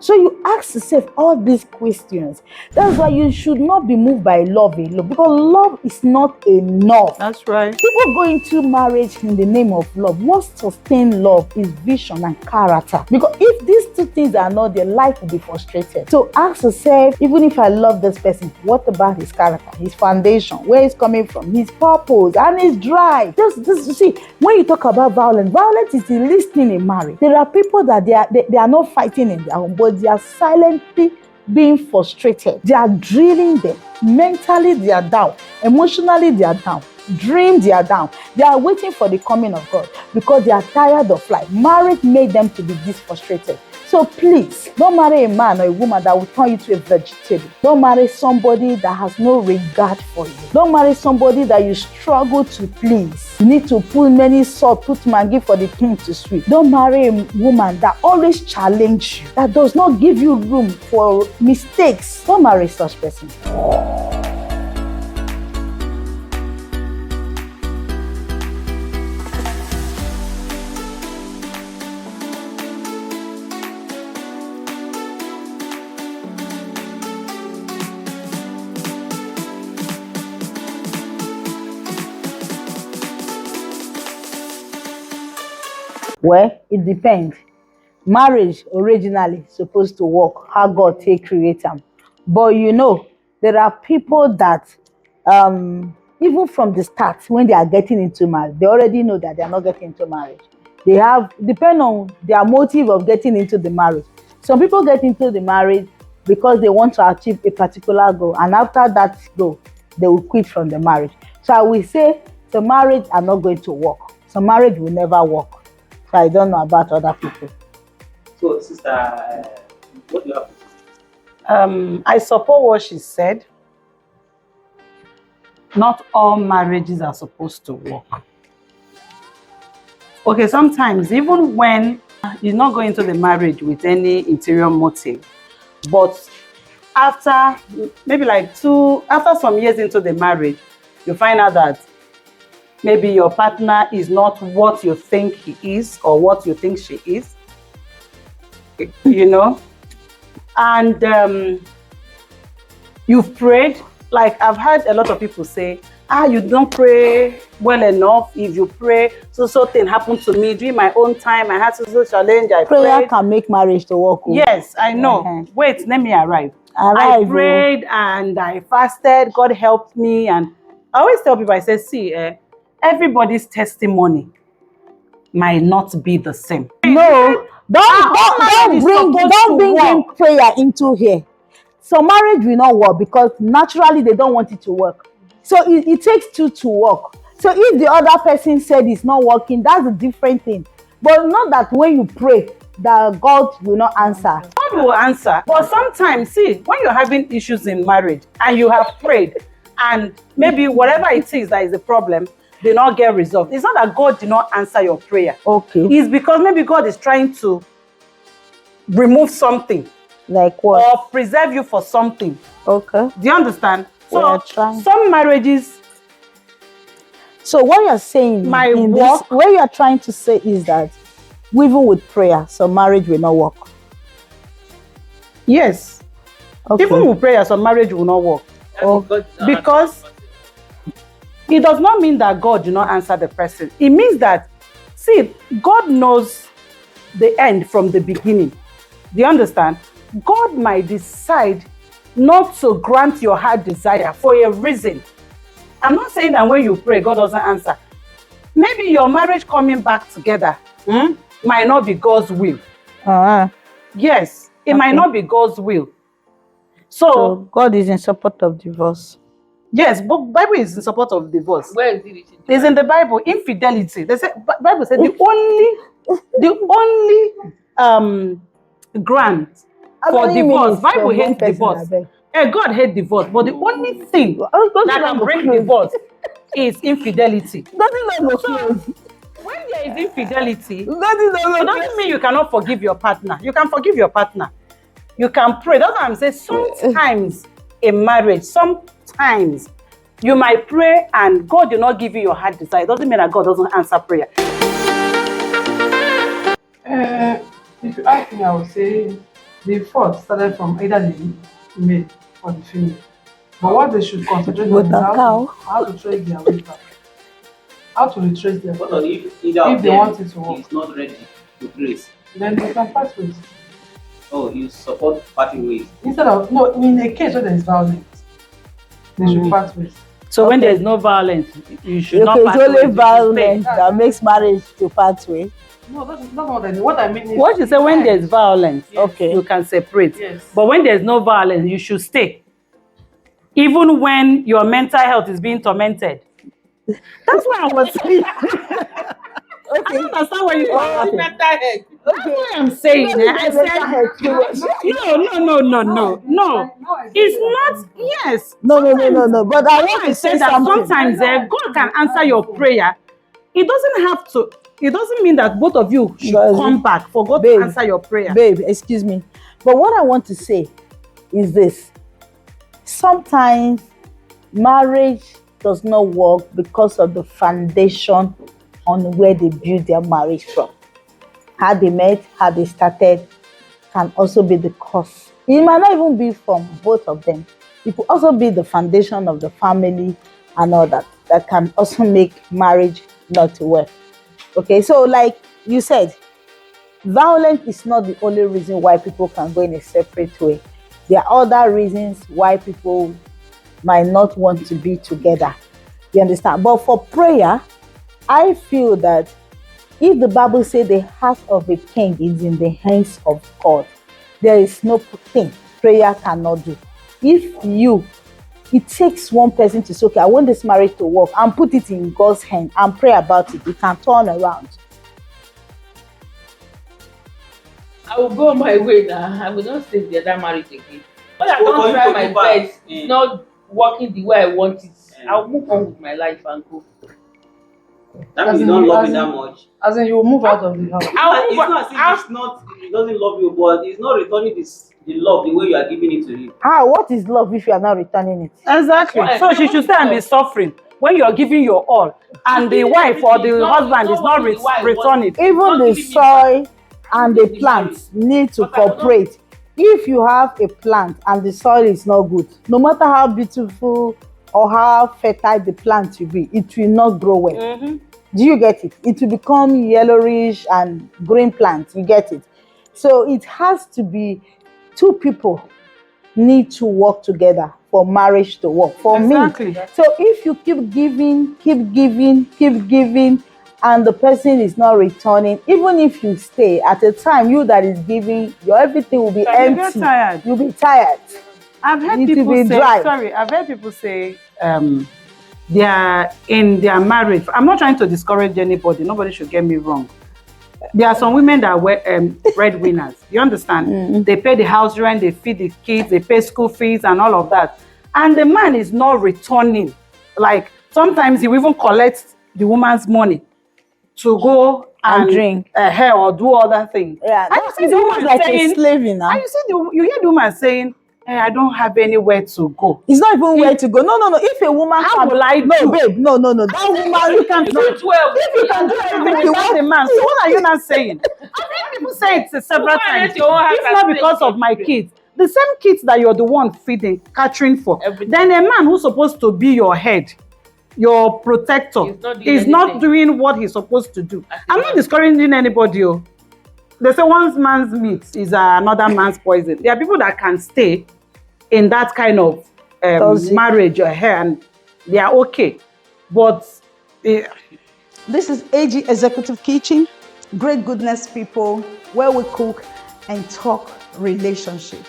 So you ask yourself all these questions. That's why you should not be moved by love alone, because love is not enough. That's right. People go into marriage in the name of love. What sustains love is vision and character. Because if these two things are not there, life will be frustrated. So ask yourself, even if I love this person, what about his character, his foundation, where he's coming from, his purpose, and his drive? Just see, when you talk about violence is the least thing in marriage. There are people that they are not fighting in their home, but they are silently being frustrated. They are drilling them. Mentally, they are down. Emotionally, they are down. Dream, they are down. They are waiting for the coming of God because they are tired of life. Marriage made them to be this frustrated. So please, don't marry a man or a woman that will turn you to a vegetable. Don't marry somebody that has no regard for you. Don't marry somebody that you struggle to please. You need to put many salt, put maggi for the thing to sweet. Don't marry a woman that always challenges you, that does not give you room for mistakes. Don't marry such person. Well, it depends. Marriage originally supposed to work how God take create them. But you know, there are people that even from the start, when they are getting into marriage, they already know that they are not getting into marriage. They have, depend on their motive of getting into the marriage. Some people get into the marriage because they want to achieve a particular goal, and after that goal, they will quit from the marriage. So I will say some marriage are not going to work. Some marriage will never work. So I don't know about other people. So, sister, what do you have? I support what she said. Not all marriages are supposed to work. Okay, sometimes even when you're not going into the marriage with any interior motive, but after maybe after some years into the marriage, you find out that maybe your partner is not what you think he is or what you think she is, you know, and you've prayed. Like I've heard a lot of people say, you don't pray well enough. If you pray, so thing happened to me during my own time. I had so challenge. Prayer can make marriage to work. Yes, I know. Wait, let me arrive. I prayed and I fasted. God helped me. And I always tell people, I say, see, everybody's testimony might not be the same. No, don't bring in prayer into here. So marriage will not work because naturally they don't want it to work. So it takes two to work. So if the other person said it's not working, that's a different thing. But not that when you pray that God will not answer. God will answer. But sometimes, see, when you're having issues in marriage and you have prayed and maybe whatever it is that is the problem did not get resolved, it's not that God did not answer your prayer. Okay. It's because maybe God is trying to remove something. Like what? Or preserve you for something. Okay. Do you understand? So some marriages. So what you're saying, what you're trying to say is that even with prayer, some marriage will not work. Yes. Okay. Even with prayer, some marriage will not work. Because it does not mean that God did not answer the person. It means that, see, God knows the end from the beginning. Do you understand? God might decide not to grant your heart desire for a reason. I'm not saying that when you pray, God doesn't answer. Maybe your marriage coming back together might not be God's will. Yes, it might not be God's will. So God is in support of divorce. Yes, but Bible is in support of divorce. Where is it written? It's in the Bible. Infidelity. They say Bible said the only grant for divorce. Bible hates divorce. God hates divorce, but the only thing that can bring divorce is infidelity. When there is infidelity, it doesn't mean you cannot forgive your partner. You can forgive your partner. You can pray. That's what I'm saying. Sometimes in marriage, sometimes you might pray and God will not give you your heart desire. It doesn't mean that God doesn't answer prayer. If you ask me, I would say the fault started from either the male or the female. But what they should concentrate With on is the cow. how to trace their way back. How to retrace their What steps. if either If of they them want it to work. is not ready to grace? Then they can part ways. Oh, you support parting ways. Instead of, no, in a case where there is violence, they should part ways. So when Okay. there's no violence, you should not Okay, part it's only ways, you should stay. violence that makes marriage to pathway. No, that's not what I mean. What I mean is. What you say, when there's violence, Okay. you can separate. Yes. But when there's no violence, you should stay. Even when your mental health is being tormented. That's why I was saying. I don't understand what you are laughing. Okay. That's what I'm saying. I said, no. It's not, yes. No. But I want I to say said that something. sometimes God can answer your prayer. It doesn't have to, it doesn't mean that both of you should Doesn't. come back for God Babe. to answer your prayer. Babe, excuse me. But what I want to say is this. Sometimes marriage does not work because of the foundation on where they build their marriage from. How they met, how they started can also be the cause. It might not even be from both of them. It could also be the foundation of the family and all that can also make marriage not to work. Okay, so like you said, violence is not the only reason why people can go in a separate way. There are other reasons why people might not want to be together. You understand? But for prayer, I feel that if the Bible says the heart of a king is in the hands of God, there is no thing prayer cannot do. It takes one person to say, okay, I want this marriage to work, and put it in God's hand and pray about it. It can turn around. I will go my way now. I will not stay the other marriage again. When I So for don't you try to my go back, best, it's not working the way I want it. I'll move on with my life and go. That means you don't love me that much. As in, you will move out of the house. It's not as if he doesn't love you, but he's not returning the love the way you are giving it to him. How? What is love if you are not returning it? Exactly. Why? So she should stay and be suffering when you're giving your all, and the wife or the husband is not returning. Even the soil and the plants need to cooperate. If you have a plant and the soil is not good, no matter how beautiful or how fertile the plant will be, it will not grow well. Do you get it? It will become yellowish and green plant. You get it? So it has to be two people need to work together for marriage to work. For Exactly. me. So if you keep giving, and the person is not returning, even if you stay, at a time you that is giving, your everything will be You empty. get tired. You'll be tired. I've heard It will people be say, dry. I've heard people say they are in their marriage. I'm not trying to discourage anybody. Nobody should get me wrong. There are some women that were breadwinners. You understand? They pay the house rent, they feed the kids, they pay school fees and all of that. And the man is not returning. Like sometimes he will even collect the woman's money to go and drink. Hair or do other things. Yeah, And you that's see the woman like saying, a slave now. and you hear the woman saying, I don't have anywhere to go. It's not even where to go. No. If a woman How will I no, do? babe, no. That woman, you can do it. If you can do everything you That's the want, man. So what are you not saying? I've heard people say it several times. If not because of my kids, the same kids that you're the one feeding, catering for, then a man who's supposed to be your head, your protector, is not doing what he's supposed to do. I'm not discouraging anybody. They say one man's meat is another man's poison. There are people that can stay in that kind of marriage or hair, and they are okay. But this is AG Executive Kitchen, Great Goodness People, where we cook and talk relationship.